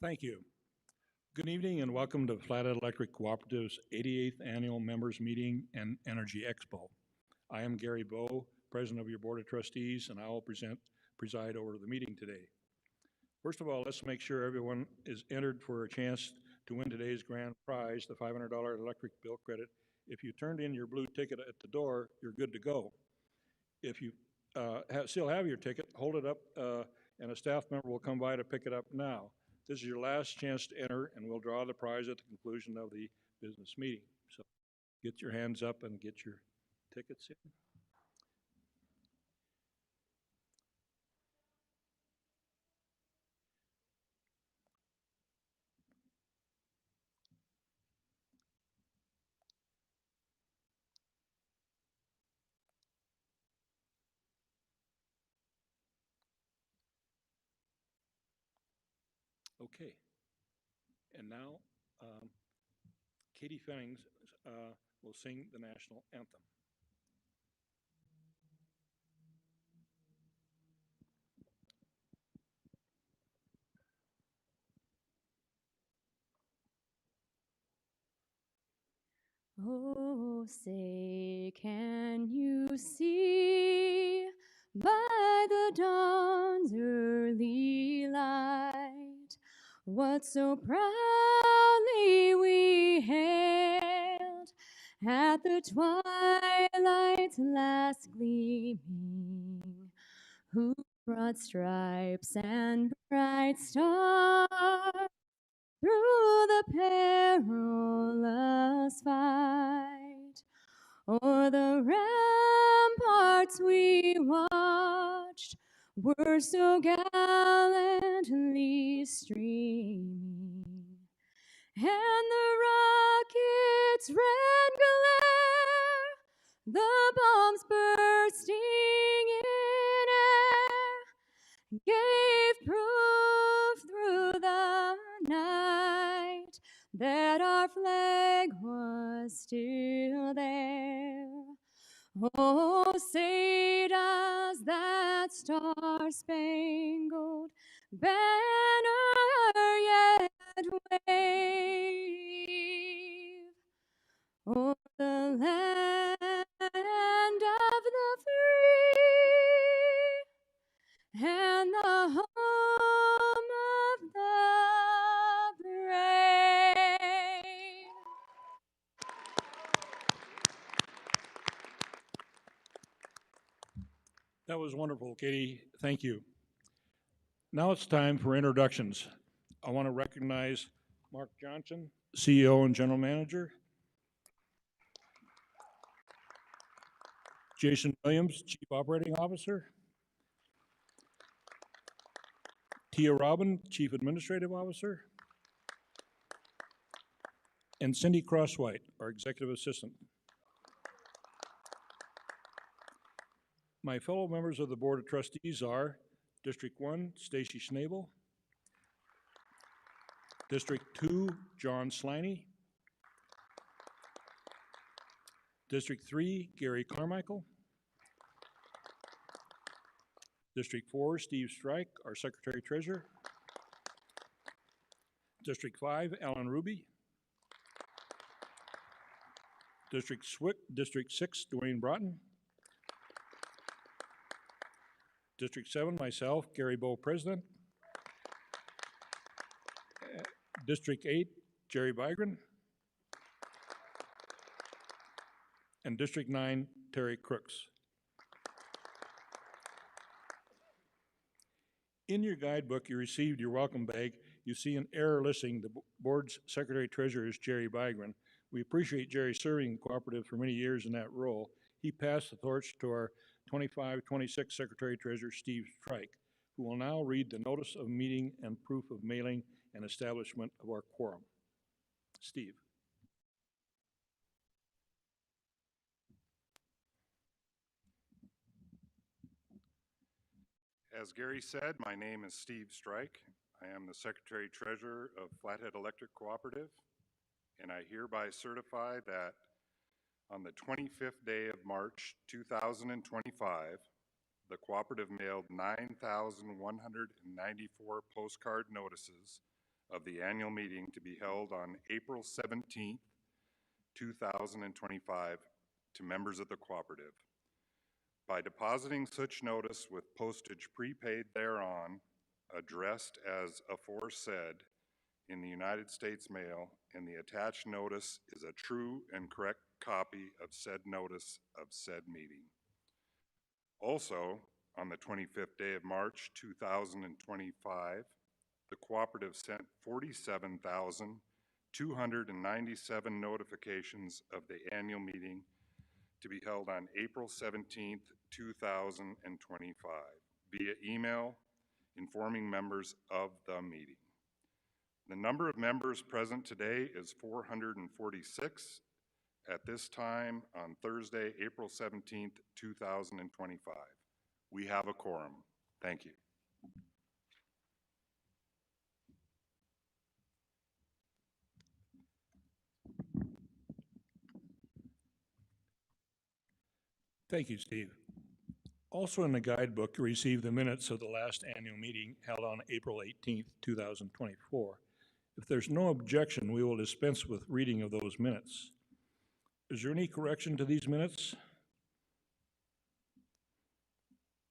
Thank you. Good evening and welcome to Flathead Electric Cooperative's 88th Annual Members Meeting and Energy Expo. I am Gary Bowe, President of your Board of Trustees, and I will preside over the meeting today. First of all, let's make sure everyone is entered for a chance to win today's grand prize, the $500 electric bill credit. If you turned in your blue ticket at the door, you're good to go. If you still have your ticket, hold it up and a staff member will come by to pick it up now. This is your last chance to enter, and we'll draw the prize at the conclusion of the business meeting. So get your hands up and get your tickets in. Okay. And now, Katie Fennings will sing the national anthem. Oh, say, can you see by the dawn's early light what so proudly we hailed at the twilight's last gleaming, who brought stripes and bright stars through the perilous fight? O'er the ramparts we watched were so gallantly streaming, and the rocket's red glare, the bombs bursting in air, gave proof through the night that our flag was still there. Oh, say does that star-spangled banner yet wave o'er the land of the free and the home of the brave? That was wonderful, Katie. Thank you. Now it's time for introductions. I want to recognize Mark Johnson, CEO and General Manager. Jason Williams, Chief Operating Officer. Tia Robin, Chief Administrative Officer. And Cindy Crosswhite, our Executive Assistant. My fellow members of the Board of Trustees are District 1, Stacy Schnabel. District 2, John Sliney. District 3, Gary Carmichael. District 4, Steve Strike, our Secretary Treasurer. District 5, Alan Ruby. District 6, Dwayne Broughton. District 7, myself, Gary Bowe, President. District 8, Jerry Bygren. And District 9, Terry Crooks. In your guidebook, you received your welcome bag. You see an error listing the board's Secretary Treasurer is Jerry Bygren. We appreciate Jerry serving the cooperative for many years in that role. He passed the torch to our 25-26 Secretary Treasurer Steve Strike, who will now read the notice of meeting and proof of mailing and establishment of our quorum. Steve. As Gary said, my name is Steve Strike. I am the Secretary Treasurer of Flathead Electric Cooperative, and I hereby certify that on the 25th day of March 2025, the cooperative mailed 9,194 postcard notices of the annual meeting to be held on April 17th, 2025 to members of the cooperative. By depositing such notice with postage prepaid thereon, addressed as aforesaid in the United States mail, and the attached notice is a true and correct copy of said notice of said meeting. Also, on the 25th day of March 2025, the cooperative sent 47,297 notifications of the annual meeting to be held on April 17th, 2025, via email informing members of the meeting. The number of members present today is 446 at this time on Thursday, April 17th, 2025. We have a quorum. Thank you. Thank you, Steve. Also in the guidebook, you received the minutes of the last annual meeting held on April 18th, 2024. If there's no objection, we will dispense with reading of those minutes. Is there any correction to these minutes?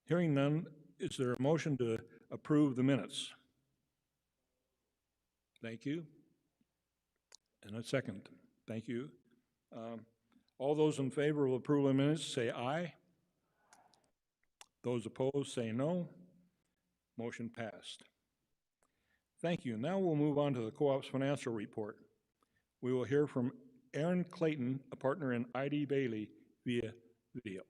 Hearing none, is there a motion to approve the minutes? Thank you. And a second. Thank you. All those in favor of approval of minutes say aye. Those opposed say no. Motion passed. Thank you. Now we'll move on to the co-op's financial report. We will hear from Aaron Clayton, a partner in ID Bailey, via video.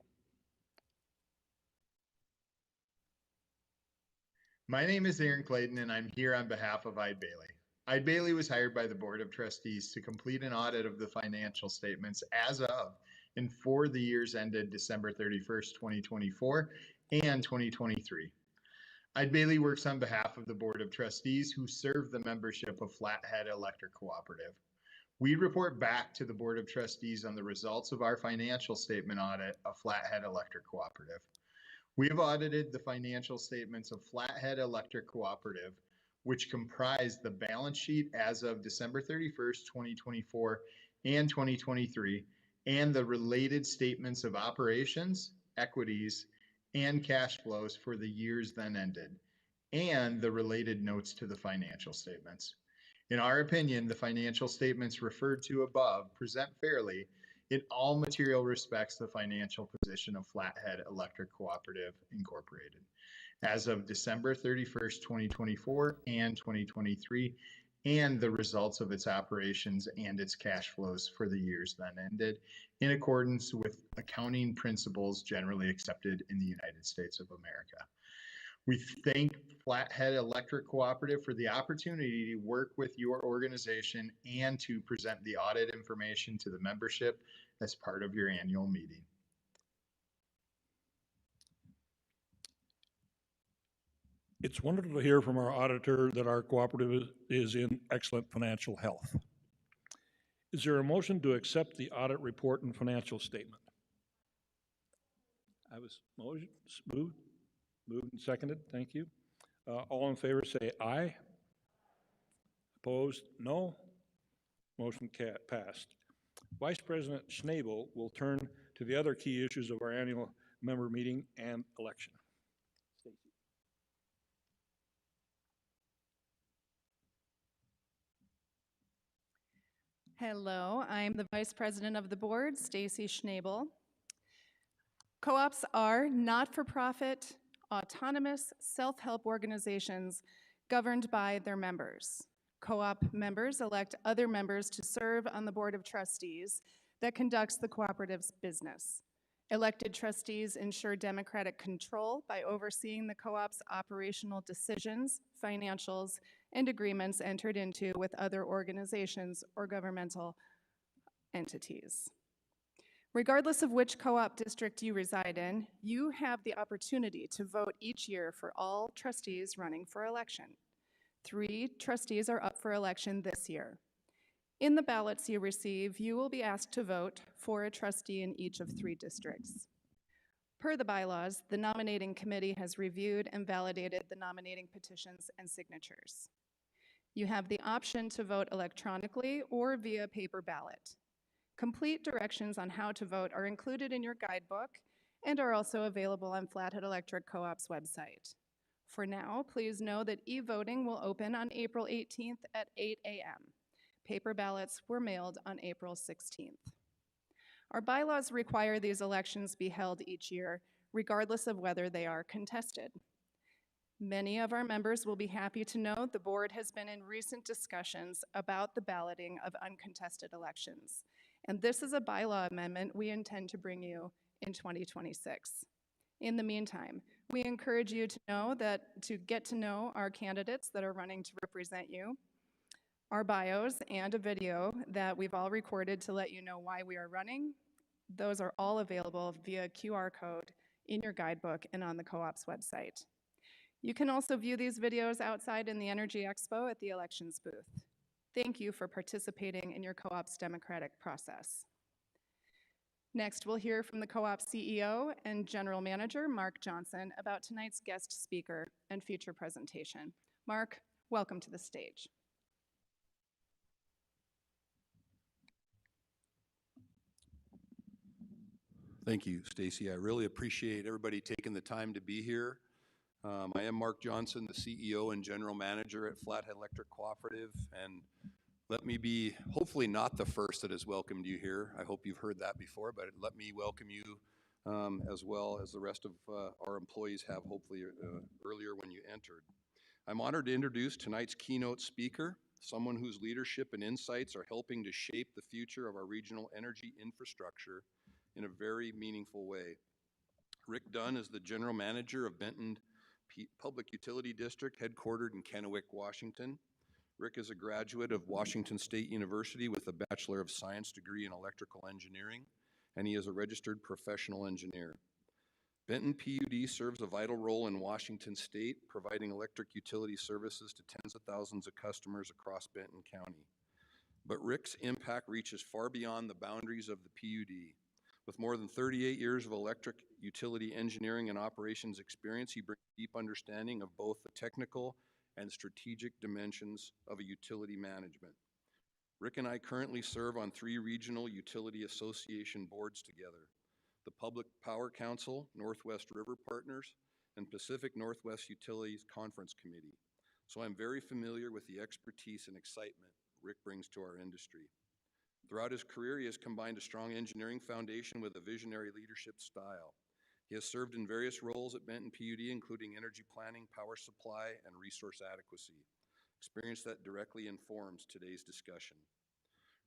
My name is Aaron Clayton, and I'm here on behalf of ID Bailey. ID Bailey was hired by the Board of Trustees to complete an audit of the financial statements as of and for the years ended December 31st, 2024 and 2023. ID Bailey works on behalf of the Board of Trustees who serve the membership of Flathead Electric Cooperative. We report back to the Board of Trustees on the results of our financial statement audit of Flathead Electric Cooperative. We have audited the financial statements of Flathead Electric Cooperative, which comprise the balance sheet as of December 31st, 2024 and 2023, and the related statements of operations, equities, and cash flows for the years then ended, and the related notes to the financial statements. In our opinion, the financial statements referred to above present fairly in all material respects the financial position of Flathead Electric Cooperative Incorporated as of December 31st, 2024 and 2023, and the results of its operations and its cash flows for the years then ended in accordance with accounting principles generally accepted in the United States of America. We thank Flathead Electric Cooperative for the opportunity to work with your organization and to present the audit information to the membership as part of your annual meeting. It's wonderful to hear from our auditor that our cooperative is in excellent financial health. Is there a motion to accept the audit report and financial statement? I was moved and seconded. Thank you. All in favor say aye. Opposed? No. Motion passed. Vice President Schnabel will turn to the other key issues of our annual member meeting and election. Hello, I'm the Vice President of the Board, Stacy Schnabel. Co-ops are not-for-profit, autonomous, self-help organizations governed by their members. Co-op members elect other members to serve on the Board of Trustees that conducts the cooperative's business. Elected trustees ensure democratic control by overseeing the co-op's operational decisions, financials, and agreements entered into with other organizations or governmental entities. Regardless of which co-op district you reside in, you have the opportunity to vote each year for all trustees running for election. 3 trustees are up for election this year. In the ballots you receive, you will be asked to vote for a trustee in each of 3 districts. Per the bylaws, the nominating committee has reviewed and validated the nominating petitions and signatures. You have the option to vote electronically or via paper ballot. Complete directions on how to vote are included in your guidebook and are also available on Flathead Electric Co-op's website. For now, please know that e-voting will open on April 18th at 8 a.m. Paper ballots were mailed on April 16th. Our bylaws require these elections be held each year, regardless of whether they are contested. Many of our members will be happy to know the board has been in recent discussions about the balloting of uncontested elections, and this is a bylaw amendment we intend to bring you in 2026. In the meantime, we encourage you to get to know our candidates that are running to represent you, our bios, and a video that we've all recorded to let you know why we are running. Those are all available via QR code in your guidebook and on the co-op's website. You can also view these videos outside in the Energy Expo at the elections booth. Thank you for participating in your co-op's democratic process. Next, we'll hear from the co-op CEO and General Manager, Mark Johnson, about tonight's guest speaker and future presentation. Mark, welcome to the stage. Thank you, Stacy. I really appreciate everybody taking the time to be here. I am Mark Johnson, the CEO and General Manager at Flathead Electric Cooperative, and let me be hopefully not the first that has welcomed you here. I hope you've heard that before, but let me welcome you as well as the rest of our employees have hopefully earlier when you entered. I'm honored to introduce tonight's keynote speaker, someone whose leadership and insights are helping to shape the future of our regional energy infrastructure in a very meaningful way. Rick Dunn is the General Manager of Benton Public Utility District, headquartered in Kennewick, Washington. Rick is a graduate of Washington State University with a Bachelor of Science degree in Electrical Engineering, and he is a registered professional engineer. Benton PUD serves a vital role in Washington State, providing electric utility services to tens of thousands of customers across Benton County. But Rick's impact reaches far beyond the boundaries of the PUD. With more than 38 years of electric utility engineering and operations experience, he brings deep understanding of both the technical and strategic dimensions of a utility management. Rick and I currently serve on 3 regional utility association boards together: the Public Power Council, Northwest River Partners, and Pacific Northwest Utilities Conference Committee. So I'm very familiar with the expertise and excitement Rick brings to our industry. Throughout his career, he has combined a strong engineering foundation with a visionary leadership style. He has served in various roles at Benton PUD, including energy planning, power supply, and resource adequacy, experience that directly informs today's discussion.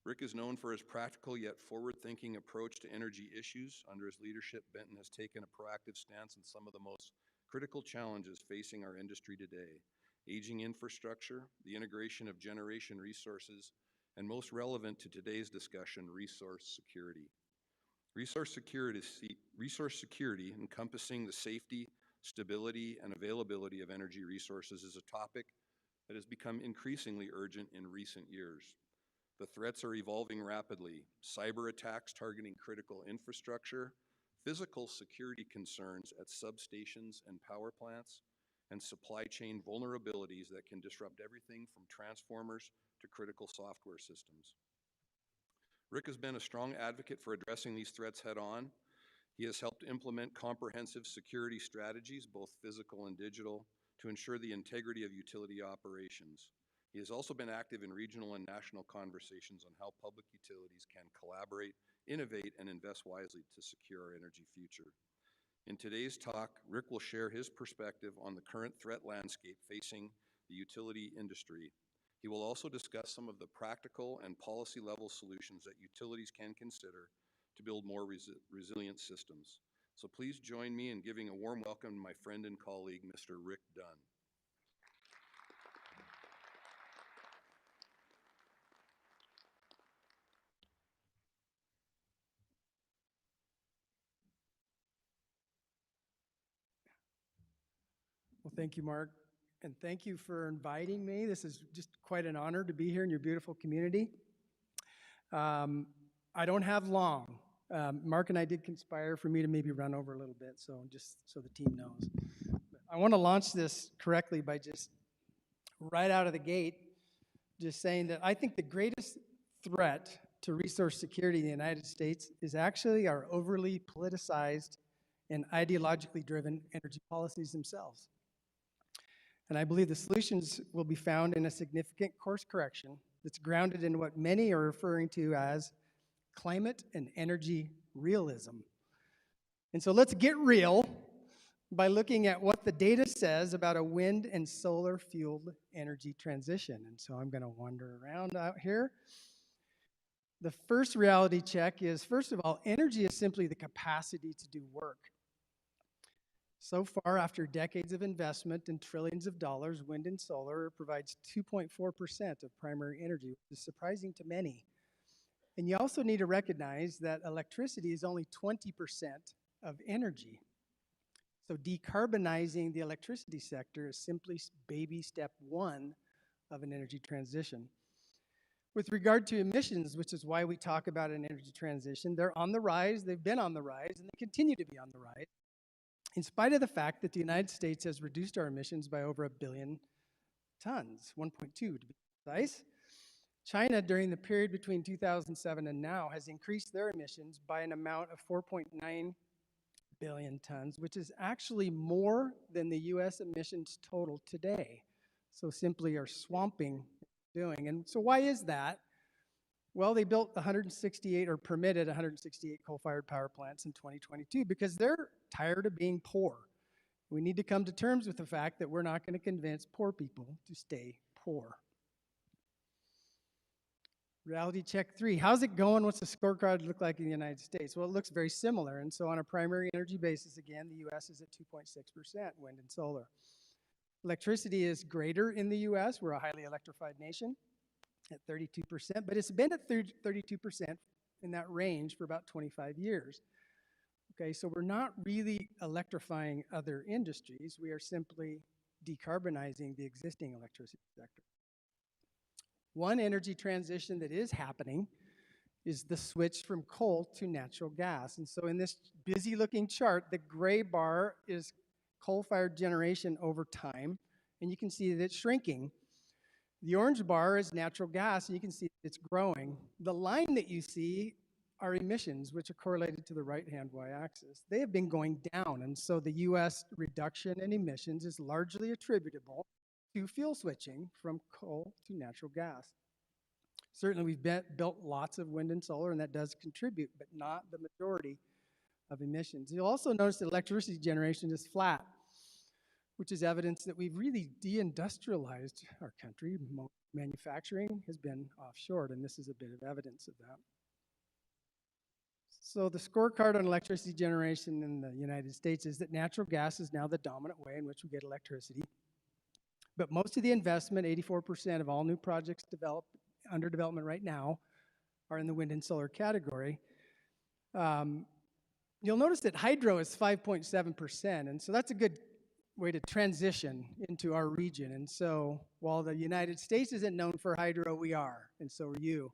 Rick is known for his practical yet forward-thinking approach to energy issues. Under his leadership, Benton has taken a proactive stance in some of the most critical challenges facing our industry today: aging infrastructure, the integration of generation resources, and most relevant to today's discussion, resource security. Resource security, encompassing the safety, stability, and availability of energy resources, is a topic that has become increasingly urgent in recent years. The threats are evolving rapidly: cyber attacks targeting critical infrastructure, physical security concerns at substations and power plants, and supply chain vulnerabilities that can disrupt everything from transformers to critical software systems. Rick has been a strong advocate for addressing these threats head-on. He has helped implement comprehensive security strategies, both physical and digital, to ensure the integrity of utility operations. He has also been active in regional and national conversations on how public utilities can collaborate, innovate, and invest wisely to secure our energy future. In today's talk, Rick will share his perspective on the current threat landscape facing the utility industry. He will also discuss some of the practical and policy-level solutions that utilities can consider to build more resilient systems. So please join me in giving a warm welcome to my friend and colleague, Mr. Rick Dunn. Well, thank you, Mark, and thank you for inviting me. This is just quite an honor to be here in your beautiful community. I don't have long. Mark and I did conspire for me to maybe run over a little bit, so just so the team knows. I want to launch this correctly by just right out of the gate just saying that I think the greatest threat to resource security in the United States is actually our overly politicized and ideologically driven energy policies themselves. And I believe the solutions will be found in a significant course correction that's grounded in what many are referring to as climate and energy realism. And so let's get real by looking at what the data says about a wind and solar fueled energy transition. And so I'm going to wander around out here. The first reality check is, first of all, energy is simply the capacity to do work. So far, after decades of investment and trillions of dollars, wind and solar provides 2.4% of primary energy, which is surprising to many. And you also need to recognize that electricity is only 20% of energy. So decarbonizing the electricity sector is simply baby step one of an energy transition. With regard to emissions, which is why we talk about an energy transition, they're on the rise, they've been on the rise, and they continue to be on the rise, in spite of the fact that the United States has reduced our emissions by over 1 billion tons, 1.2 to be precise. China, during the period between 2007 and now, has increased their emissions by an amount of 4.9 billion tons, which is actually more than the US emissions total today. So simply are swamping doing. And so why is that? Well, they built 168 or permitted 168 coal-fired power plants in 2022 because they're tired of being poor. We need to come to terms with the fact that we're not going to convince poor people to stay poor. Reality check 3. How's it going? What's the scorecard look like in the United States? Well, it looks very similar. And so on a primary energy basis, again, the U.S. is at 2.6% wind and solar. Electricity is greater in the U.S. We're a highly electrified nation at 32%, but it's been at 32% in that range for about 25 years. Okay, so we're not really electrifying other industries. We are simply decarbonizing the existing electricity sector. One energy transition that is happening is the switch from coal to natural gas. And so in this busy looking chart, the gray bar is coal-fired generation over time, and you can see that it's shrinking. The orange bar is natural gas, and you can see it's growing. The line that you see are emissions, which are correlated to the right-hand y-axis. They have been going down, and so the U.S. reduction in emissions is largely attributable to fuel switching from coal to natural gas. Certainly, we've built lots of wind and solar, and that does contribute, but not the majority of emissions. You'll also notice that electricity generation is flat, which is evidence that we've really deindustrialized our country. Manufacturing has been offshored, and this is a bit of evidence of that. So the scorecard on electricity generation in the United States is that natural gas is now the dominant way in which we get electricity. But most of the investment, 84% of all new projects under development right now, are in the wind and solar category. You'll notice that hydro is 5.7%, and so that's a good way to transition into our region. And so while the United States isn't known for hydro, we are, and so are you.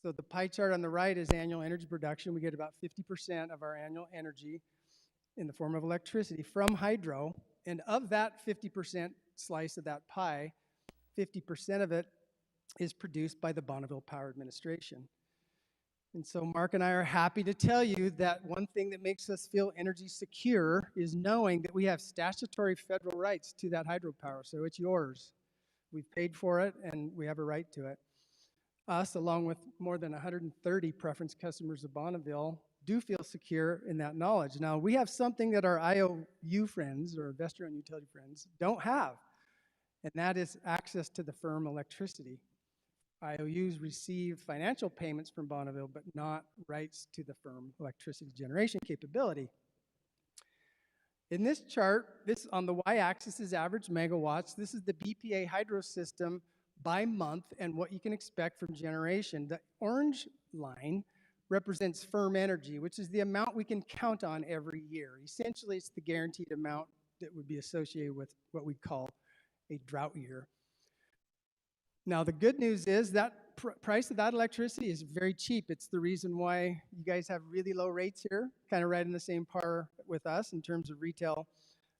So the pie chart on the right is annual energy production. We get about 50% of our annual energy in the form of electricity from hydro, and of that 50% slice of that pie, 50% of it is produced by the Bonneville Power Administration. And so Mark and I are happy to tell you that one thing that makes us feel energy secure is knowing that we have statutory federal rights to that hydropower, so it's yours. We've paid for it, and we have a right to it. Us, along with more than 130 preference customers of Bonneville, do feel secure in that knowledge. Now, we have something that our IOU friends, or investor-owned utility friends, don't have, and that is access to the firm electricity. IOUs receive financial payments from Bonneville, but not rights to the firm electricity generation capability. In this chart, this on the y-axis is average megawatts. This is the BPA hydro system by month and what you can expect from generation. The orange line represents firm energy, which is the amount we can count on every year. Essentially, it's the guaranteed amount that would be associated with what we call a drought year. Now, the good news is that price of that electricity is very cheap. It's the reason why you guys have really low rates here, kind of right in the same par with us in terms of retail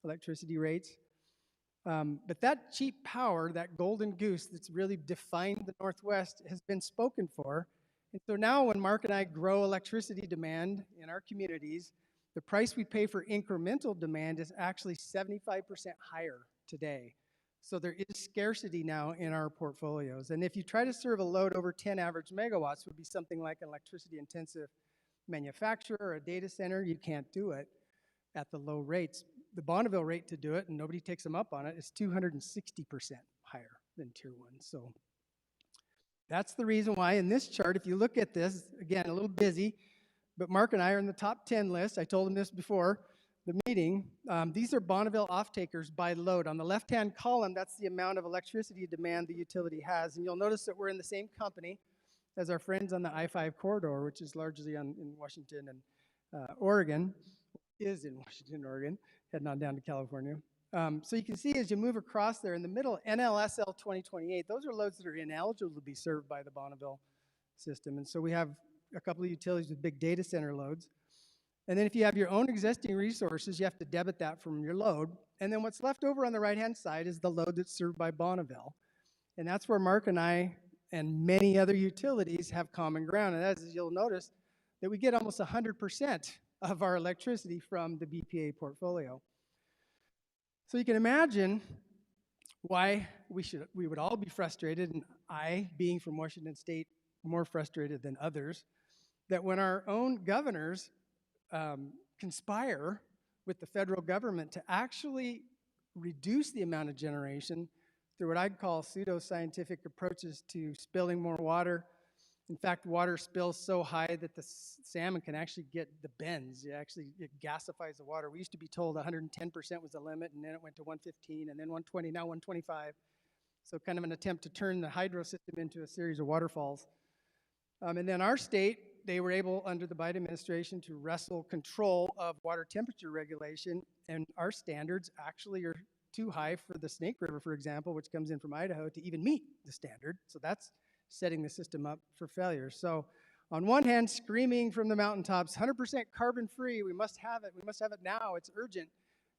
electricity rates. But that cheap power, that golden goose that's really defined the Northwest, has been spoken for. And so now when Mark and I grow electricity demand in our communities, the price we pay for incremental demand is actually 75% higher today. So there is scarcity now in our portfolios. And if you try to serve a load over 10 average megawatts, would be something like an electricity intensive manufacturer or a data center, you can't do it at the low rates. The Bonneville rate to do it, and nobody takes them up on it, is 260% higher than Tier 1. So that's the reason why in this chart, if you look at this, again, a little busy, but Mark and I are in the top 10 list. I told him this before the meeting. These are Bonneville off-takers by load. On the left-hand column, that's the amount of electricity demand the utility has. And you'll notice that we're in the same company as our friends on the I-5 corridor, which is largely in Washington and Oregon, is in Washington, Oregon, heading on down to California. So you can see as you move across there in the middle, NLSL 2028, those are loads that are ineligible to be served by the Bonneville system. And so we have a couple of utilities with big data center loads. And then if you have your own existing resources, you have to debit that from your load. And then what's left over on the right-hand side is the load that's served by Bonneville. And that's where Mark and I and many other utilities have common ground. And as you'll notice, that we get almost 100% of our electricity from the BPA portfolio. So you can imagine why we would all be frustrated, and I, being from Washington State, more frustrated than others, that when our own governors conspire with the federal government to actually reduce the amount of generation through what I'd call pseudoscientific approaches to spilling more water. In fact, water spills so high that the salmon can actually get the bends. It gasifies the water. We used to be told 110% was the limit, and then it went to 115, and then 120, now 125. So kind of an attempt to turn the hydro system into a series of waterfalls. And then our state, they were able, under the Biden administration, to wrestle control of water temperature regulation, and our standards actually are too high for the Snake River, for example, which comes in from Idaho, to even meet the standard. So that's setting the system up for failure. So on one hand, screaming from the mountaintops, 100% carbon free, we must have it now, it's urgent.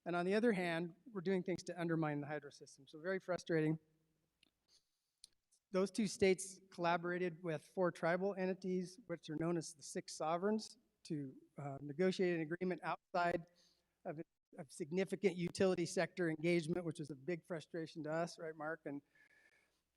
And on the other hand, we're doing things to undermine the hydro system. So very frustrating. Those two states collaborated with 4 tribal entities, which are known as the 6 sovereigns, to negotiate an agreement outside of significant utility sector engagement, which was a big frustration to us, right, Mark?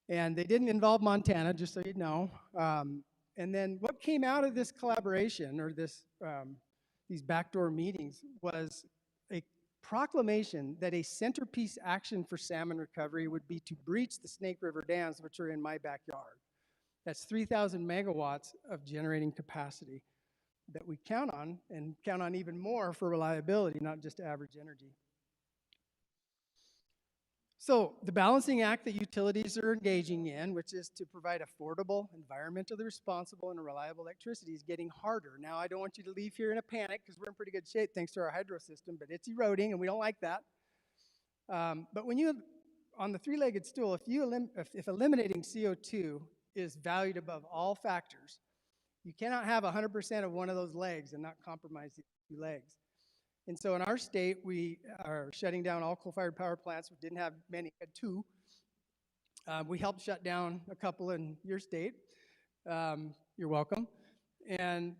And they didn't involve Montana, just so you know. And then what came out of this collaboration, or these backdoor meetings, was a proclamation that a centerpiece action for salmon recovery would be to breach the Snake River dams, which are in my backyard. That's 3,000 megawatts of generating capacity that we count on, and count on even more for reliability, not just average energy. So the balancing act that utilities are engaging in, which is to provide affordable, environmentally responsible, and reliable electricity, is getting harder. Now, I don't want you to leave here in a panic, because we're in pretty good shape thanks to our hydro system, but it's eroding, and we don't like that. But when you, on the three-legged stool, if eliminating CO2 is valued above all factors, you cannot have 100% of one of those legs and not compromise the 2 legs. And so in our state, we are shutting down all coal-fired power plants. We didn't have many, we had 2. We helped shut down a couple in your state. You're welcome. And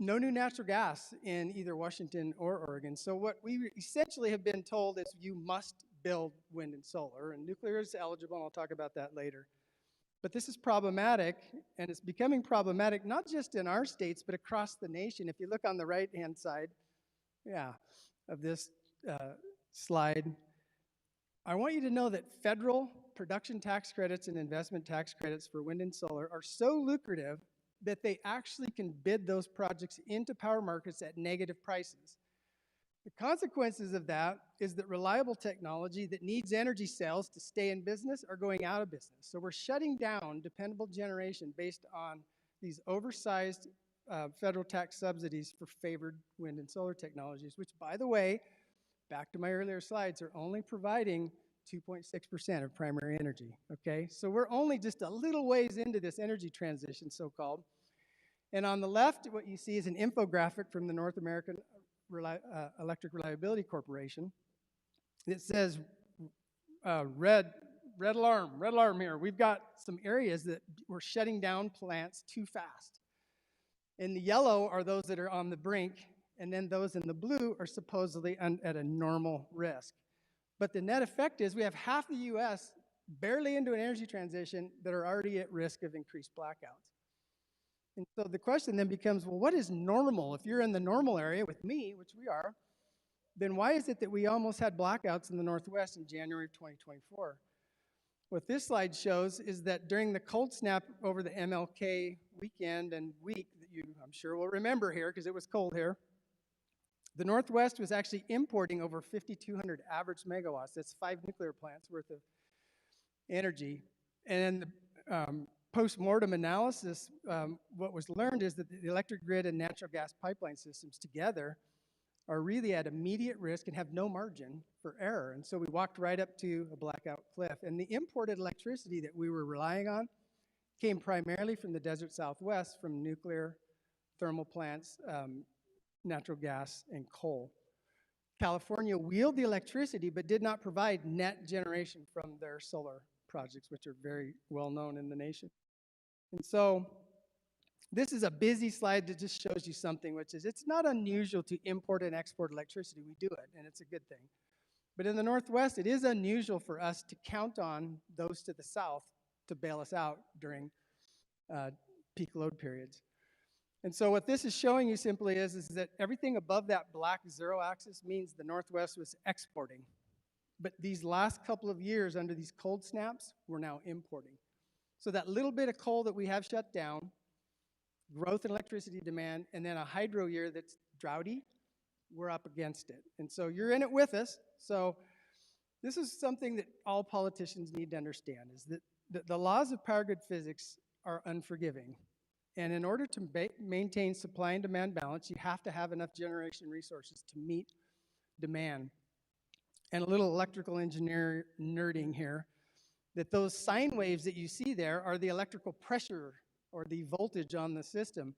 no new natural gas in either Washington or Oregon. So what we essentially have been told is you must build wind and solar, and nuclear is eligible, and I'll talk about that later. But this is problematic, and it's becoming problematic not just in our states, but across the nation. If you look on the right-hand side, of this slide, I want you to know that federal production tax credits and investment tax credits for wind and solar are so lucrative that they actually can bid those projects into power markets at negative prices. The consequences of that is that reliable technology that needs energy sales to stay in business are going out of business. So we're shutting down dependable generation based on these oversized federal tax subsidies for favored wind and solar technologies, which, by the way, back to my earlier slides, are only providing 2.6% of primary energy, okay? So we're only just a little ways into this energy transition, so-called. And on the left, what you see is an infographic from the North American Electric Reliability Corporation. It says red alarm here. We've got some areas that we're shutting down plants too fast. In the yellow are those that are on the brink, and then those in the blue are supposedly at a normal risk. But the net effect is we have half the U.S. barely into an energy transition that are already at risk of increased blackouts. And so the question then becomes, well, what is normal? If you're in the normal area with me, which we are, then why is it that we almost had blackouts in the Northwest in January of 2024? What this slide shows is that during the cold snap over the MLK weekend and week that you, I'm sure, will remember here because it was cold here, the Northwest was actually importing over 5,200 average megawatts. That's 5 nuclear plants worth of energy. And the post-mortem analysis, what was learned is that the electric grid and natural gas pipeline systems together are really at immediate risk and have no margin for error. And so we walked right up to a blackout cliff. And the imported electricity that we were relying on came primarily from the desert Southwest, from nuclear, thermal plants, natural gas, and coal. California wheeled the electricity but did not provide net generation from their solar projects, which are very well known in the nation. And so this is a busy slide that just shows you something, which is it's not unusual to import and export electricity. We do it, and it's a good thing. But in the Northwest, it is unusual for us to count on those to the south to bail us out during peak load periods. And so what this is showing you simply is that everything above that black zero axis means the Northwest was exporting. But these last couple of years under these cold snaps, we're now importing. So that little bit of coal that we have shut down, growth in electricity demand, and then a hydro year that's droughty, we're up against it. And so you're in it with us. So this is something that all politicians need to understand, is that the laws of power grid physics are unforgiving. And in order to maintain supply and demand balance, you have to have enough generation resources to meet demand. And a little electrical engineer nerding here, that those sine waves that you see there are the electrical pressure or the voltage on the system.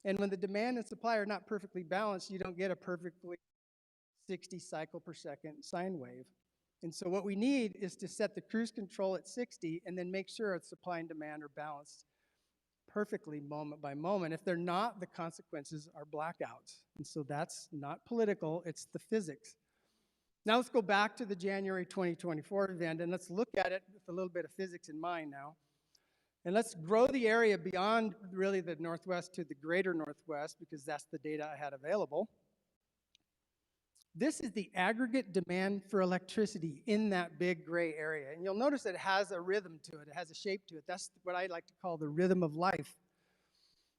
And when the demand and supply are not perfectly balanced, you don't get a perfectly 60 cycle per second sine wave. And so what we need is to set the cruise control at 60 and then make sure that supply and demand are balanced perfectly moment by moment. If they're not, the consequences are blackouts. And so that's not political, it's the physics. Now let's go back to the January 2024 event and let's look at it with a little bit of physics in mind now. And let's grow the area beyond really the Northwest to the greater Northwest because that's the data I had available. This is the aggregate demand for electricity in that big gray area. And you'll notice that it has a rhythm to it. It has a shape to it. That's what I like to call the rhythm of life.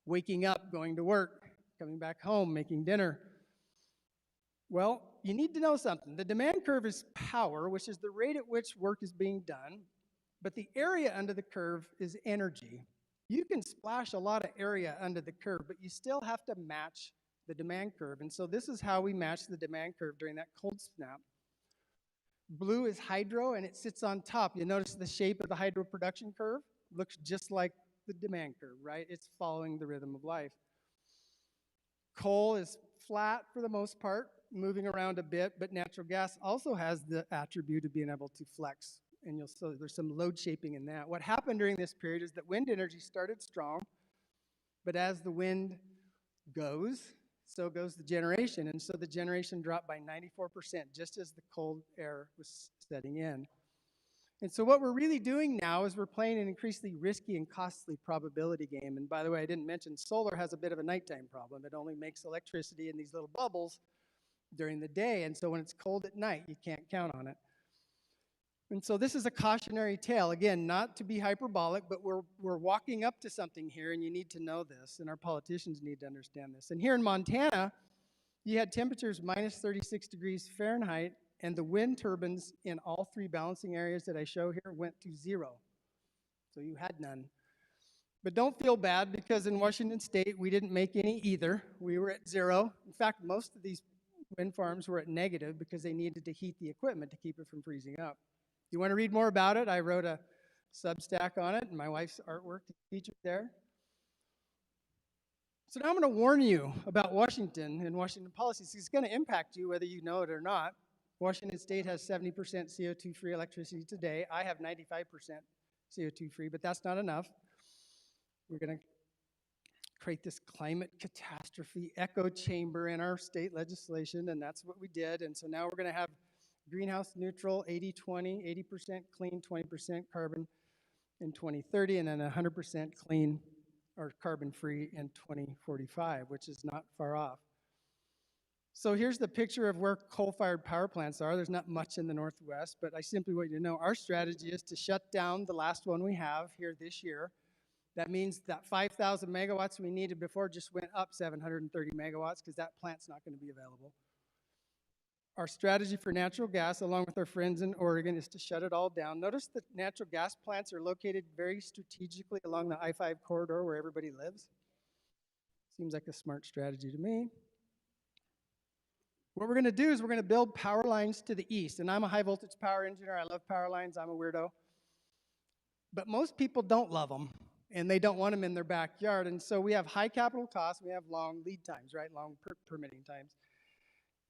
Waking up, going to work, coming back home, making dinner. Well, you need to know something. The demand curve is power, which is the rate at which work is being done. But the area under the curve is energy. You can splash a lot of area under the curve, but you still have to match the demand curve. And so this is how we match the demand curve during that cold snap. Blue is hydro, and it sits on top. You notice the shape of the hydro production curve looks just like the demand curve, right? It's following the rhythm of life. Coal is flat for the most part, moving around a bit, but natural gas also has the attribute of being able to flex. And you'll see there's some load shaping in that. What happened during this period is that wind energy started strong, but as the wind goes, so goes the generation. And so the generation dropped by 94% just as the cold air was setting in. And so what we're really doing now is we're playing an increasingly risky and costly probability game. And by the way, I didn't mention solar has a bit of a nighttime problem. It only makes electricity in these little bubbles during the day. And so when it's cold at night, you can't count on it. And so this is a cautionary tale. Again, not to be hyperbolic, but we're walking up to something here, and you need to know this, and our politicians need to understand this. And here in Montana, you had temperatures minus 36 degrees Fahrenheit, and the wind turbines in all 3 balancing areas that I show here went to 0. So you had none. But don't feel bad, because in Washington State, we didn't make any either. We were at 0. In fact, most of these wind farms were at negative because they needed to heat the equipment to keep it from freezing up. You want to read more about it? I wrote a Substack on it, and my wife's artwork is featured there. So now I'm going to warn you about Washington and Washington policies. It's going to impact you whether you know it or not. Washington State has 70% CO2-free electricity today. I have 95% CO2-free, but that's not enough. We're going to create this climate catastrophe echo chamber in our state legislation, and that's what we did. And so now we're going to have greenhouse neutral, 80-20, 80% clean, 20% carbon in 2030, and then 100% clean or carbon-free in 2045, which is not far off. So here's the picture of where coal-fired power plants are. There's not much in the Northwest, but I simply want you to know our strategy is to shut down the last one we have here this year. That means that 5,000 megawatts we needed before just went up 730 megawatts because that plant's not going to be available. Our strategy for natural gas, along with our friends in Oregon, is to shut it all down. Notice that natural gas plants are located very strategically along the I-5 corridor where everybody lives. Seems like a smart strategy to me. What we're going to do is we're going to build power lines to the east. And I'm a high voltage power engineer. I love power lines. I'm a weirdo. But most people don't love them, and they don't want them in their backyard. And so we have high capital costs. We have long lead times, right? Long permitting times.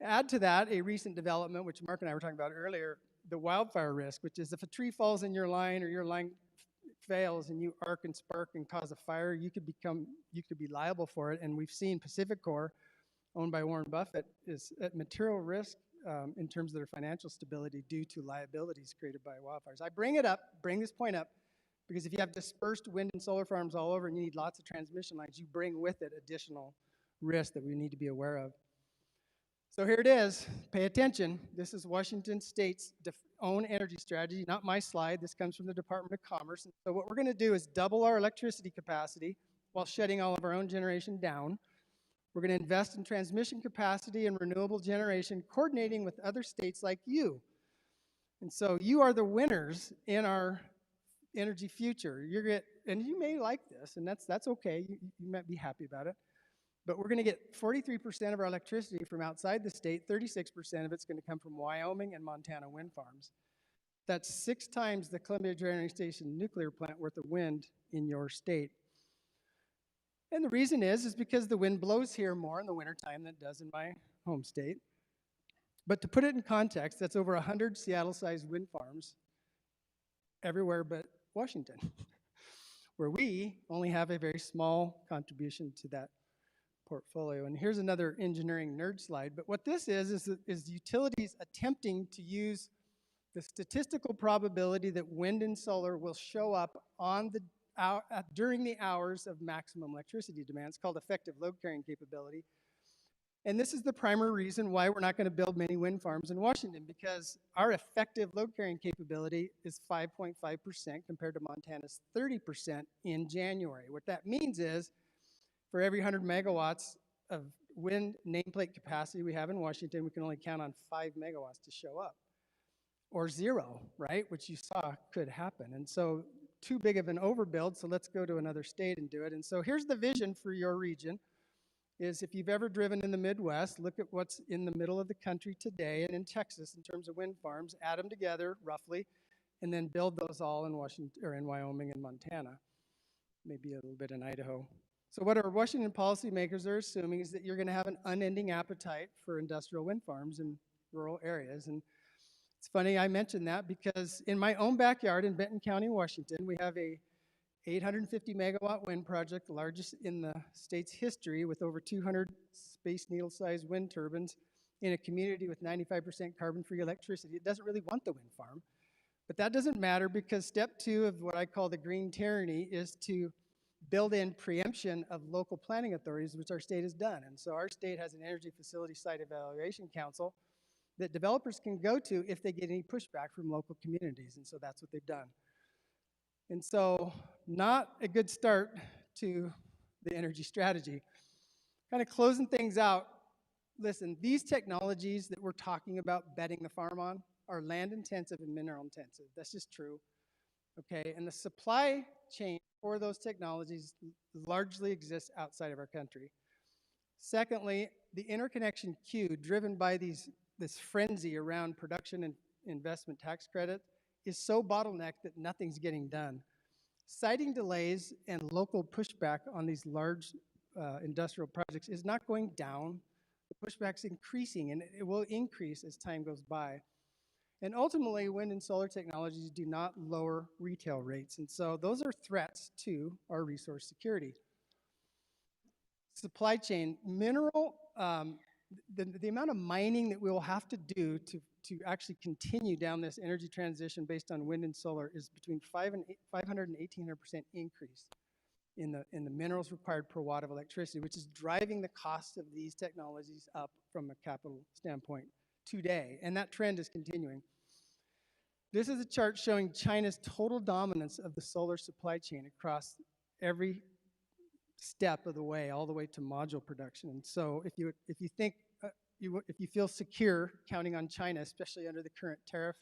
Add to that a recent development, which Mark and I were talking about earlier, the wildfire risk, which is if a tree falls in your line or your line fails and you arc and spark and cause a fire, you could be liable for it. And we've seen Pacificor, owned by Warren Buffett, is at material risk in terms of their financial stability due to liabilities created by wildfires. I bring this point up, because if you have dispersed wind and solar farms all over and you need lots of transmission lines, you bring with it additional risk that we need to be aware of. So here it is. Pay attention. This is Washington State's own energy strategy, not my slide. This comes from the Department of Commerce. And so what we're going to do is double our electricity capacity while shutting all of our own generation down. We're going to invest in transmission capacity and renewable generation, coordinating with other states like you. And so you are the winners in our energy future. And you may like this, and that's okay. You might be happy about it. But we're going to get 43% of our electricity from outside the state. 36% of it's going to come from Wyoming and Montana wind farms. That's 6 times the Columbia Generating Station nuclear plant worth of wind in your state. And the reason is because the wind blows here more in the wintertime than it does in my home state. But to put it in context, that's over 100 Seattle-sized wind farms everywhere but Washington, where we only have a very small contribution to that portfolio. And here's another engineering nerd slide. But what this is utilities attempting to use the statistical probability that wind and solar will show up on the during the hours of maximum electricity demand. It's called effective load carrying capability. And this is the primary reason why we're not going to build many wind farms in Washington, because our effective load carrying capability is 5.5% compared to Montana's 30% in January. What that means is for every 100 megawatts of wind nameplate capacity we have in Washington, we can only count on 5 megawatts to show up, or 0, right? Which you saw could happen. And so too big of an overbuild, so let's go to another state and do it. And so here's the vision for your region, is if you've ever driven in the Midwest, look at what's in the middle of the country today and in Texas in terms of wind farms, add them together roughly, and then build those all in Washington or in Wyoming and Montana, maybe a little bit in Idaho. So what our Washington policymakers are assuming is that you're going to have an unending appetite for industrial wind farms in rural areas. And it's funny I mentioned that because in my own backyard in Benton County, Washington, we have a 850 megawatt wind project, the largest in the state's history, with over 200 Space Needle-sized wind turbines in a community with 95% carbon-free electricity. It doesn't really want the wind farm, but that doesn't matter because step 2 of what I call the green tyranny is to build in preemption of local planning authorities, which our state has done. And so our state has an Energy Facility Site Evaluation Council that developers can go to if they get any pushback from local communities. And so that's what they've done. And so not a good start to the energy strategy. Kind of closing things out, listen, these technologies that we're talking about betting the farm on are land intensive and mineral intensive. That's just true. Okay, and the supply chain for those technologies largely exists outside of our country. Secondly, the interconnection queue driven by this frenzy around production and investment tax credit is so bottlenecked that nothing's getting done. Citing delays and local pushback on these large industrial projects is not going down The pushback's increasing, and it will increase as time goes by. And ultimately, wind and solar technologies do not lower retail rates. And so those are threats to our resource security. Supply chain, the amount of mining that we will have to do to actually continue down this energy transition based on wind and solar is between 500 and 1,800% increase in the minerals required per watt of electricity, which is driving the cost of these technologies up from a capital standpoint today. And that trend is continuing. This is a chart showing China's total dominance of the solar supply chain across every step of the way, all the way to module production. And so if you think, if you feel secure counting on China, especially under the current tariff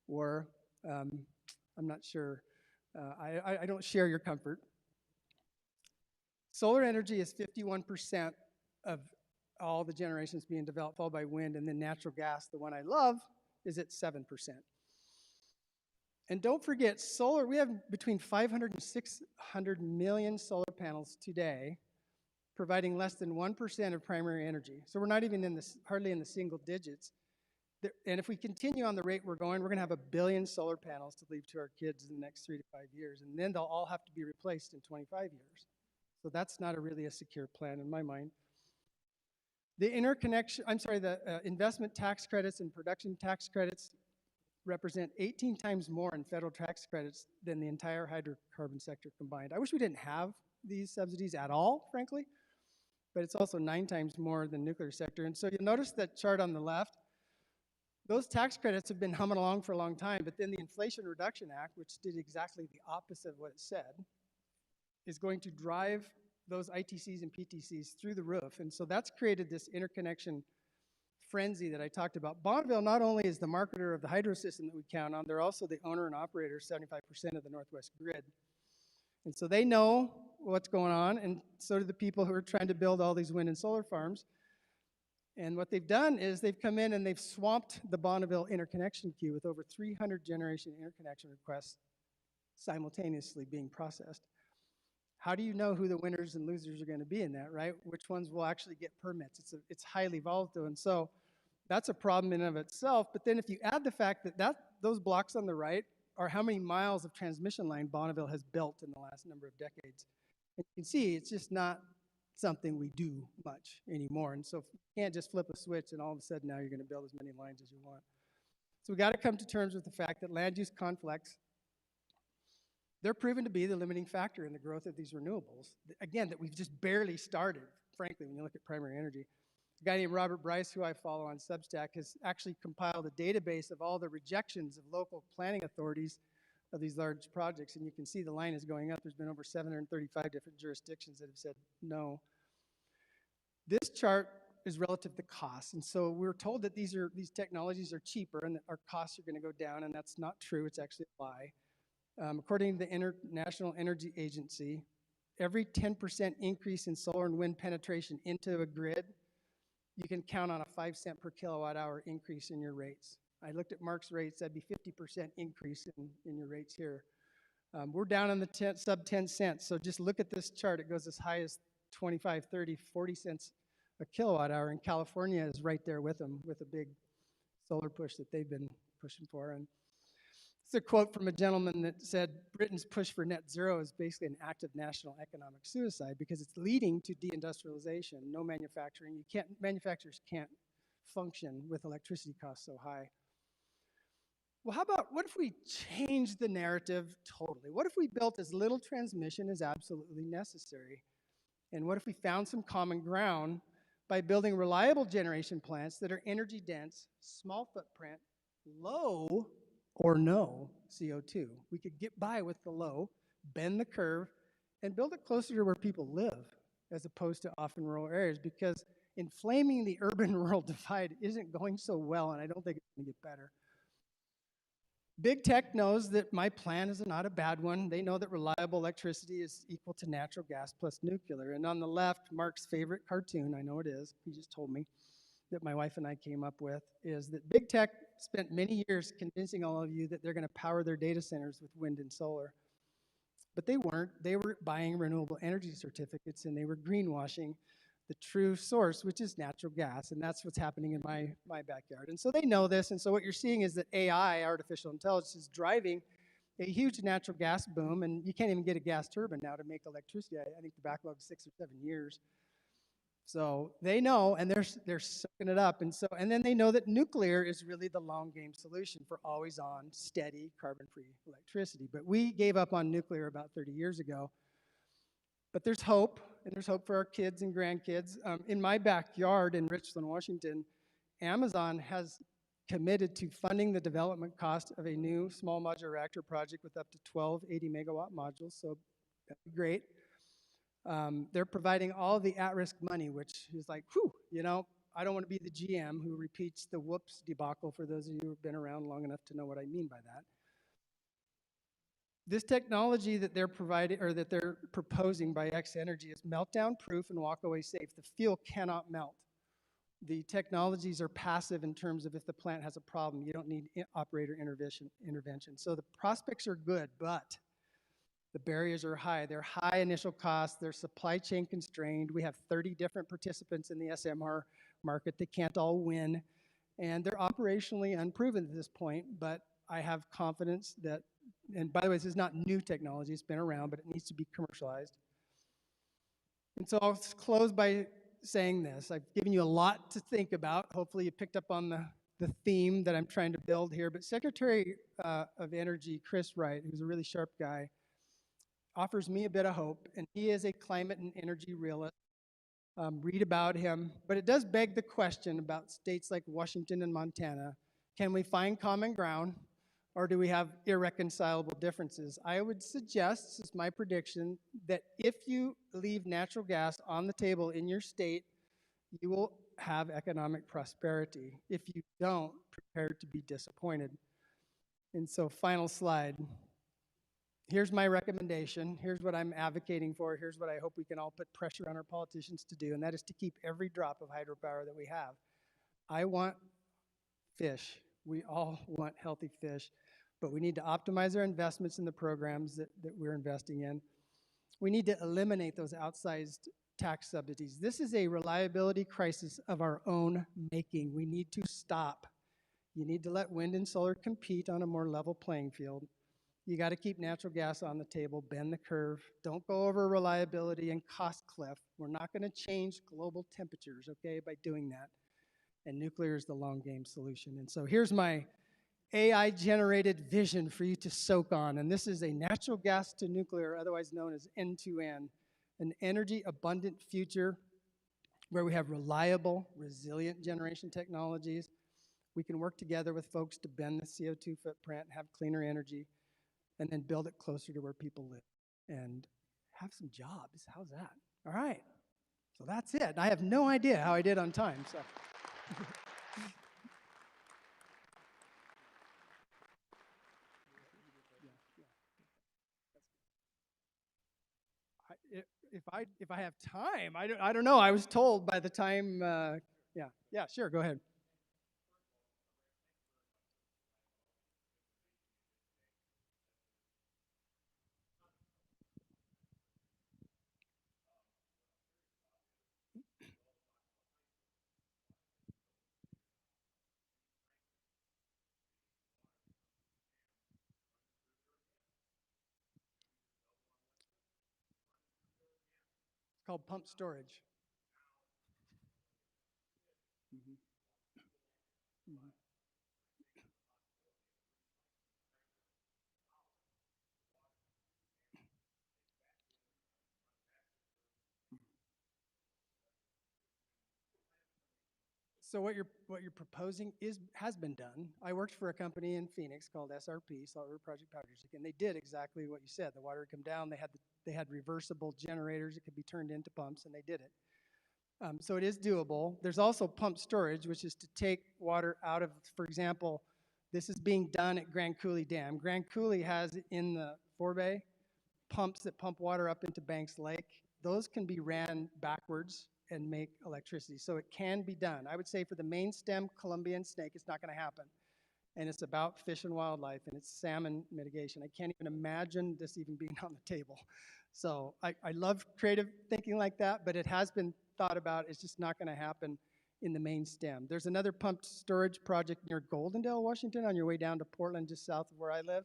war, I'm not sure. I don't share your comfort. Solar energy is 51% of all the generations being developed, followed by wind, and then natural gas, the one I love, is at 7%. And don't forget, solar, we have between 500 and 600 million solar panels today, providing less than 1% of primary energy. So we're not even hardly in the single digits. And if we continue on the rate we're going, we're going to have 1 billion solar panels to leave to our kids in the next 3 to 5 years. And then they'll all have to be replaced in 25 years. So that's not really a secure plan in my mind. The investment tax credits and production tax credits represent 18 times more in federal tax credits than the entire hydrocarbon sector combined. I wish we didn't have these subsidies at all, frankly, but it's also 9 times more than nuclear sector. And so you'll notice that chart on the left, those tax credits have been humming along for a long time, but then the Inflation Reduction Act, which did exactly the opposite of what it said, is going to drive those ITCs and PTCs through the roof. And so that's created this interconnection frenzy that I talked about. Bonneville not only is the marketer of the hydro system that we count on, they're also the owner and operator of 75% of the Northwest grid. And so they know what's going on, and so do the people who are trying to build all these wind and solar farms. And what they've done is they've come in and they've swamped the Bonneville interconnection queue with over 300 generation interconnection requests simultaneously being processed. How do you know who the winners and losers are going to be in that, right? Which ones will actually get permits? It's highly volatile, and so that's a problem in and of itself. But then if you add the fact that those blocks on the right are how many miles of transmission line Bonneville has built in the last number of decades, and you can see it's just not something we do much anymore. And so you can't just flip a switch and all of a sudden now you're going to build as many lines as you want. So we got to come to terms with the fact that land use conflicts, they're proven to be the limiting factor in the growth of these renewables. Again, that we've just barely started, frankly, when you look at primary energy. A guy named Robert Bryce, who I follow on Substack, has actually compiled a database of all the rejections of local planning authorities of these large projects, and you can see the line is going up. There's been over 735 different jurisdictions that have said no. This chart is relative to costs, and so we're told that these technologies are cheaper and that our costs are going to go down, and that's not true. It's actually a lie. According to the International Energy Agency, every 10% increase in solar and wind penetration into a grid, you can count on a 5 cent per kilowatt hour increase in your rates. I looked at Mark's rates, that'd be 50% increase in your rates here. We're down in the sub 10 cents, so just look at this chart. It goes as high as 25, 30, 40 cents a kilowatt hour, and California is right there with them with a big solar push that they've been pushing for. And it's a quote from a gentleman that said, Britain's push for net zero is basically an act of national economic suicide because it's leading to deindustrialization, no manufacturing. Manufacturers can't function with electricity costs so high. Well, what if we change the narrative totally? What if we built as little transmission as absolutely necessary? And what if we found some common ground by building reliable generation plants that are energy dense, small footprint, low or no CO2? We could get by with the low, bend the curve, and build it closer to where people live, as opposed to often rural areas, because inflaming the urban-rural divide isn't going so well, and I don't think it's going to get better. Big tech knows that my plan is not a bad one. They know that reliable electricity is equal to natural gas plus nuclear. And on the left, Mark's favorite cartoon, I know it is, he just told me, that my wife and I came up with, is that big tech spent many years convincing all of you that they're going to power their data centers with wind and solar. But they weren't. They were buying renewable energy certificates and they were greenwashing the true source, which is natural gas. And that's what's happening in my backyard. And so they know this. And so what you're seeing is that AI, artificial intelligence, is driving a huge natural gas boom. And you can't even get a gas turbine now to make electricity. I think the backlog is 6 or 7 years. So they know, and they're sucking it up. And then they know that nuclear is really the long game solution for always on, steady, carbon-free electricity. But we gave up on nuclear about 30 years ago. But there's hope, and there's hope for our kids and grandkids. In my backyard in Richland, Washington, Amazon has committed to funding the development cost of a new small modular reactor project with up to 12 80-megawatt modules, so that'd be great. They're providing all the at-risk money, which is like, whew, you know, I don't want to be the GM who repeats the whoops debacle for those of you who have been around long enough to know what I mean by that. This technology that they're providing, or that they're proposing by X Energy, is meltdown proof and walk away safe. The fuel cannot melt. The technologies are passive in terms of if the plant has a problem, you don't need operator intervention. So the prospects are good, but the barriers are high. They're high initial costs. They're supply chain constrained. We have 30 different participants in the SMR market. They can't all win. And they're operationally unproven at this point, but I have confidence that, and by the way, this is not new technology. It's been around, but it needs to be commercialized. And so I'll close by saying this. I've given you a lot to think about. Hopefully you picked up on the theme that I'm trying to build here. But Secretary of Energy, Chris Wright, who's a really sharp guy, offers me a bit of hope, and he is a climate and energy realist. Read about him. But it does beg the question about states like Washington and Montana. Can we find common ground, or do we have irreconcilable differences? I would suggest, this is my prediction, that if you leave natural gas on the table in your state, you will have economic prosperity. If you don't, prepare to be disappointed. And so, final slide. Here's my recommendation. Here's what I'm advocating for. Here's what I hope we can all put pressure on our politicians to do, and that is to keep every drop of hydropower that we have. I want fish. We all want healthy fish, but we need to optimize our investments in the programs that we're investing in. We need to eliminate those outsized tax subsidies. This is a reliability crisis of our own making. We need to stop. You need to let wind and solar compete on a more level playing field. You got to keep natural gas on the table, bend the curve. Don't go over reliability and cost cliff. We're not going to change global temperatures, okay, by doing that. And nuclear is the long game solution. And so here's my AI-generated vision for you to soak on. And this is a natural gas to nuclear, otherwise known as N2N, an energy-abundant future where we have reliable, resilient generation technologies. We can work together with folks to bend the CO2 footprint, have cleaner energy, and then build it closer to where people live and have some jobs. How's that? All right. So that's it. I have no idea how I did on time. So. If I have time, I don't know. I was told by the time. Yeah. Sure. Go ahead. It's called pump storage. Mm-hmm. Mm-hmm. So what you're proposing has been done. I worked for a company in Phoenix called SRP, Salt River Project Power District, and they did exactly what you said. The water would come down. They had reversible generators that could be turned into pumps, and they did it. So it is doable. There's also pump storage, which is to take water out of, for example, this is being done at Grand Coulee Dam. Grand Coulee has in the forebay pumps that pump water up into Banks Lake. Those can be ran backwards and make electricity. So it can be done. I would say for the main stem Columbian snake, it's not going to happen. And it's about fish and wildlife, and it's salmon mitigation. I can't even imagine this even being on the table. So I love creative thinking like that, but it has been thought about. It's just not going to happen in the main stem. There's another pumped storage project near Goldendale, Washington, on your way down to Portland, just south of where I live.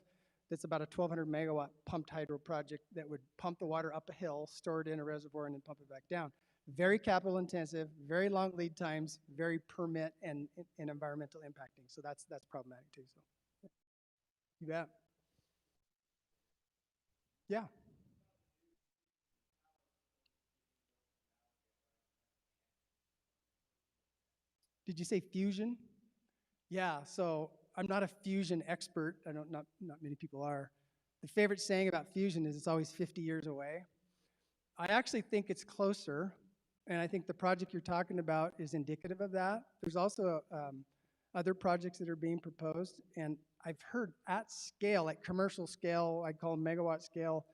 That's about a 1,200 megawatt pumped hydro project that would pump the water up a hill, store it in a reservoir, and then pump it back down. Very capital intensive, very long lead times, very permit and environmental impacting. So that's problematic too. So you bet. Yeah. Did you say fusion? Yeah, so I'm not a fusion expert. Not many people are. The favorite saying about fusion is it's always 50 years away. I actually think it's closer, and I think the project you're talking about is indicative of that. There's also other projects that are being proposed, and I've heard at scale, like commercial scale, I'd call megawatt scale,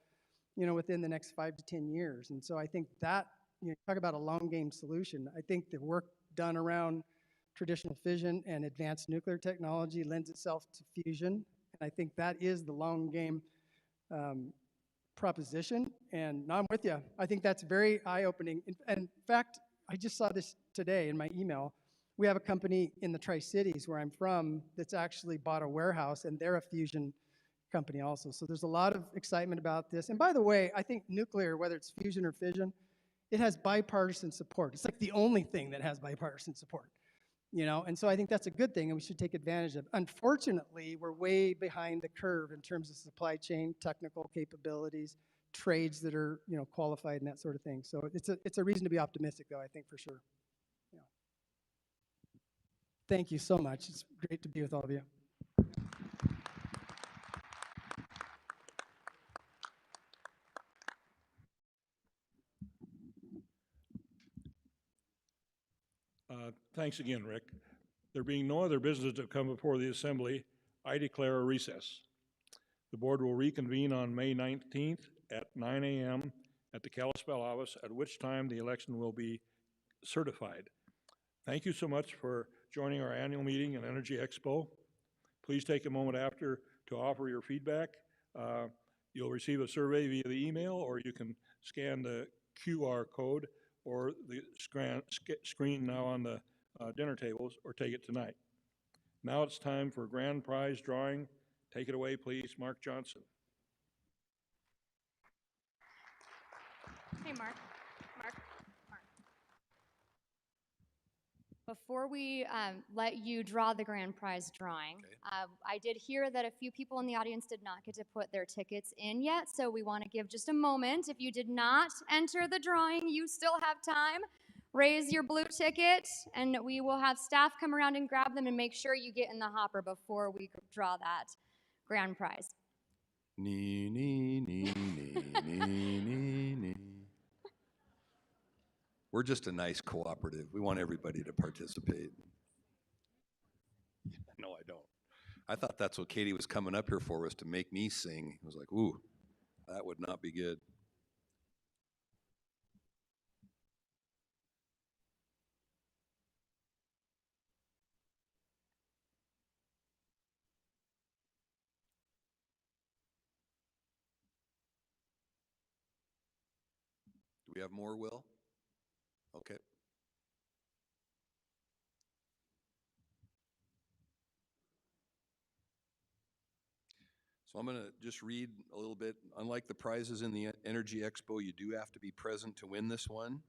within the next 5 to 10 years. And so I think that, talk about a long game solution. I think the work done around traditional fission and advanced nuclear technology lends itself to fusion. And I think that is the long game proposition. And now I'm with you. I think that's very eye-opening. In fact, I just saw this today in my email. We have a company in the Tri-Cities where I'm from that's actually bought a warehouse, and they're a fusion company also. So there's a lot of excitement about this. And by the way, I think nuclear, whether it's fusion or fission, it has bipartisan support. It's like the only thing that has bipartisan support. And so I think that's a good thing, and we should take advantage of it. Unfortunately, we're way behind the curve in terms of supply chain, technical capabilities, trades that are, qualified and that sort of thing. So it's a reason to be optimistic, though, I think, for sure. Yeah. Thank you so much. It's great to be with all of you. Thanks again, Rick. There being no other business to come before the Assembly, I declare a recess. The board will reconvene on May 19th at 9 a.m. at the Kalispell office, at which time the election will be certified. Thank you so much for joining our annual meeting and Energy Expo. Please take a moment after to offer your feedback. You'll receive a survey via the email, or you can scan the QR code or the screen now on the dinner tables, or take it tonight. Now it's time for grand prize drawing. Take it away, please, Mark Johnson. Hey, Mark. Before we let you draw the grand prize drawing, Okay. I did hear that a few people in the audience did not get to put their tickets in yet, so we want to give just a moment. If you did not enter the drawing, you still have time. Raise your blue ticket, and we will have staff come around and grab them and make sure you get in the hopper before we draw that grand prize. Nee, nee, nee, nee, nee, nee, nee. We're just a nice cooperative. We want everybody to participate. No, I don't. I thought that's what Katie was coming up here for, was to make me sing. I was like, ooh, that would not be good. Do we have more, Will? Okay. So I'm going to just read a little bit. Unlike the prizes in the Energy Expo, you do have to be present to win this one.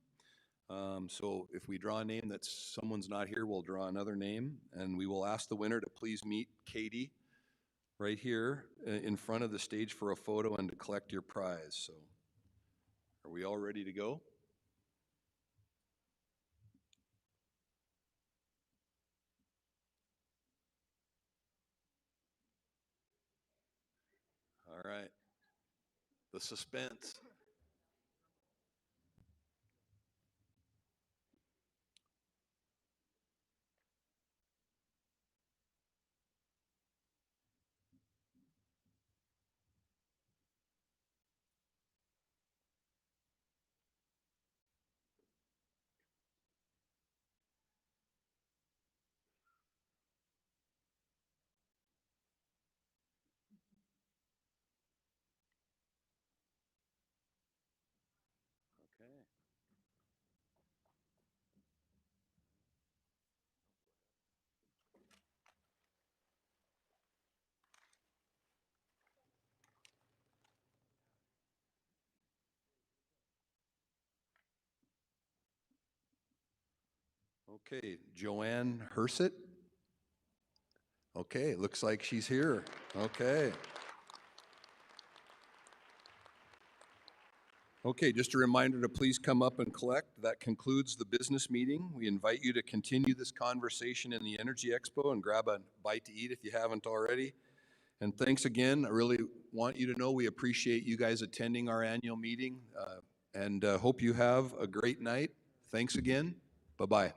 So if we draw a name that someone's not here, we'll draw another name, and we will ask the winner to please meet Katie right here in front of the stage for a photo and to collect your prize. So are we all ready to go? All right. The suspense. Okay, Joanne Hersett. Okay, looks like she's here. Okay. Okay, just a reminder to please come up and collect. That concludes the business meeting. We invite you to continue this conversation in the Energy Expo and grab a bite to eat if you haven't already. And thanks again. I really want you to know we appreciate you guys attending our annual meeting and hope you have a great night. Thanks again. Bye-bye.